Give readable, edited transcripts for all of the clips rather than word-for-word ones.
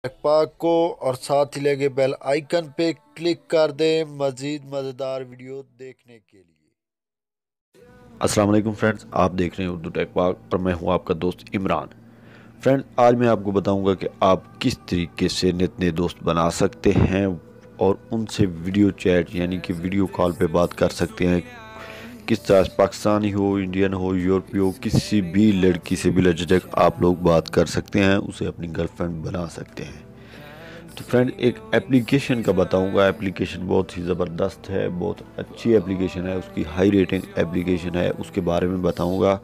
पाक को और साथ ही लगे बेल आइकन पे क्लिक कर दें मजीद मज़ेदार वीडियो देखने के लिए। अस्सलाम वालेकुम फ्रेंड्स, आप देख रहे हैं उर्दू टेक पाक और मैं हूं आपका दोस्त इमरान। फ्रेंड्स, आज मैं आपको बताऊंगा कि आप किस तरीके से नए दोस्त बना सकते हैं और उनसे वीडियो चैट यानी कि वीडियो कॉल पे बात कर सकते हैं। किस तरह से पाकिस्तानी हो, इंडियन हो, यूरोपीय हो, किसी भी लड़की से भी लजक आप लोग बात कर सकते हैं, उसे अपनी गर्लफ्रेंड बना सकते हैं। तो फ्रेंड, एक एप्लीकेशन का बताऊंगा। एप्लीकेशन बहुत ही ज़बरदस्त है, बहुत अच्छी एप्लीकेशन है, उसकी हाई रेटिंग एप्लीकेशन है। उसके बारे में बताऊंगा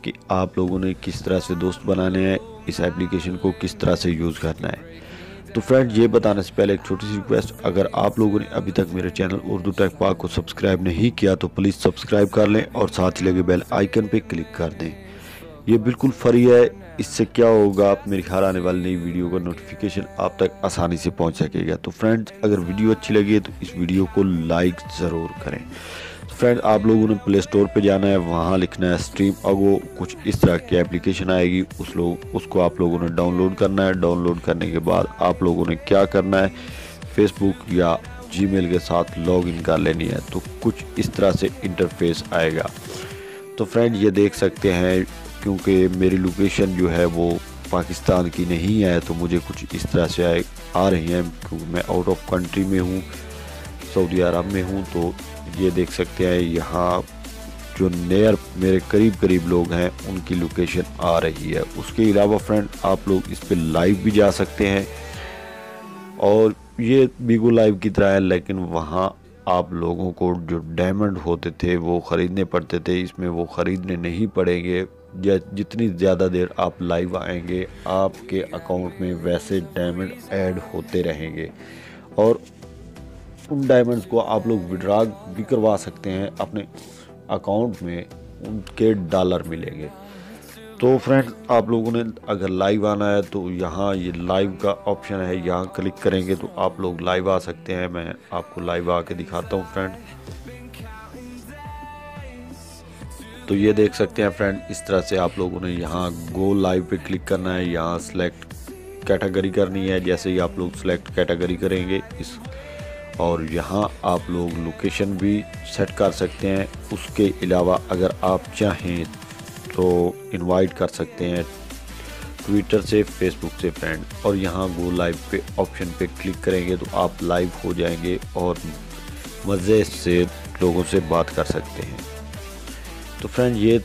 कि आप लोगों ने किस तरह से दोस्त बनाने हैं, इस एप्लीकेशन को किस तरह से यूज़ करना है। तो फ्रेंड, ये बताने से पहले एक छोटी सी रिक्वेस्ट, अगर आप लोगों ने अभी तक मेरे चैनल उर्दू टेक पाक को सब्सक्राइब नहीं किया तो प्लीज़ सब्सक्राइब कर लें और साथ ही लगे बेल आइकन पर क्लिक कर दें। ये बिल्कुल फ्री है। इससे क्या होगा, आप मेरी हर आने वाली नई वीडियो का नोटिफिकेशन आप तक आसानी से पहुंच सकेगा। तो फ्रेंड्स, अगर वीडियो अच्छी लगी है तो इस वीडियो को लाइक ज़रूर करें। तो फ्रेंड, आप लोगों ने प्ले स्टोर पे जाना है, वहाँ लिखना है स्ट्रीम अगो, कुछ इस तरह की एप्लीकेशन आएगी। उसको आप लोगों ने डाउनलोड करना है। डाउनलोड करने के बाद आप लोगों ने क्या करना है, फेसबुक या जीमेल के साथ लॉगिन कर लेनी है। तो कुछ इस तरह से इंटरफेस आएगा। तो फ्रेंड, ये देख सकते हैं, क्योंकि मेरी लोकेशन जो है वो पाकिस्तान की नहीं है तो मुझे कुछ इस तरह से आ रही हैं, क्योंकि मैं आउट ऑफ कंट्री में हूँ, सऊदी अरब में हूँ। तो ये देख सकते हैं, यहाँ जो नियर मेरे करीब करीब लोग हैं उनकी लोकेशन आ रही है। उसके अलावा फ्रेंड, आप लोग इस पर लाइव भी जा सकते हैं और ये बिगो लाइव की तरह है, लेकिन वहाँ आप लोगों को जो डायमंड होते थे वो ख़रीदने पड़ते थे। इसमें वो ख़रीदने नहीं पड़ेंगे। या जितनी ज़्यादा देर आप लाइव आएंगे, आपके अकाउंट में वैसे डायमंड ऐड होते रहेंगे और उन डायमंड्स को आप लोग विड्रॉ भी करवा सकते हैं अपने अकाउंट में, उनके डॉलर मिलेंगे। तो फ्रेंड्स, आप लोगों ने अगर लाइव आना है तो यहाँ ये लाइव का ऑप्शन है, यहाँ क्लिक करेंगे तो आप लोग लाइव आ सकते हैं। मैं आपको लाइव आके दिखाता हूँ फ्रेंड। तो ये देख सकते हैं फ्रेंड, इस तरह से आप लोगों ने यहाँ गो लाइव पे क्लिक करना है। यहाँ सेलेक्ट कैटेगरी करनी है। जैसे ही आप लोग सेलेक्ट कैटेगरी करेंगे और यहाँ आप लोग लोकेशन भी सेट कर सकते हैं। उसके अलावा अगर आप चाहें तो इनवाइट कर सकते हैं ट्विटर से, फेसबुक से फ्रेंड। और यहाँ गो लाइव पे ऑप्शन पे क्लिक करेंगे तो आप लाइव हो जाएंगे और मज़े से लोगों से बात कर सकते हैं। तो फ्रेंड, ये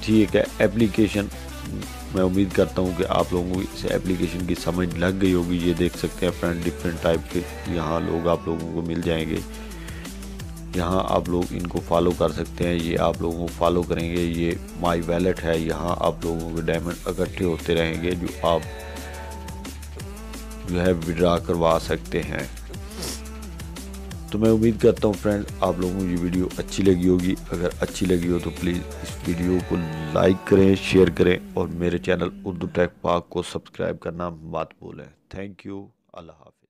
थी एक एप्लीकेशन। मैं उम्मीद करता हूँ कि आप लोगों को इस एप्लीकेशन की समझ लग गई होगी। ये देख सकते हैं फ्रेंड, डिफरेंट टाइप के यहाँ लोग आप लोगों को मिल जाएंगे। यहाँ आप लोग इनको फॉलो कर सकते हैं। ये आप लोगों को फॉलो करेंगे। ये माई वैलेट है, यहाँ आप लोगों के डायमंड इकट्ठे होते रहेंगे जो आप जो है विड्रॉ करवा सकते हैं। तो मैं उम्मीद करता हूँ फ्रेंड, आप लोगों को ये वीडियो अच्छी लगी होगी। अगर अच्छी लगी हो तो प्लीज़ इस वीडियो को लाइक करें, शेयर करें और मेरे चैनल उर्दू टेक पाक को सब्सक्राइब करना मत भूलें। Thank you. अल्लाह हाफ़िज़।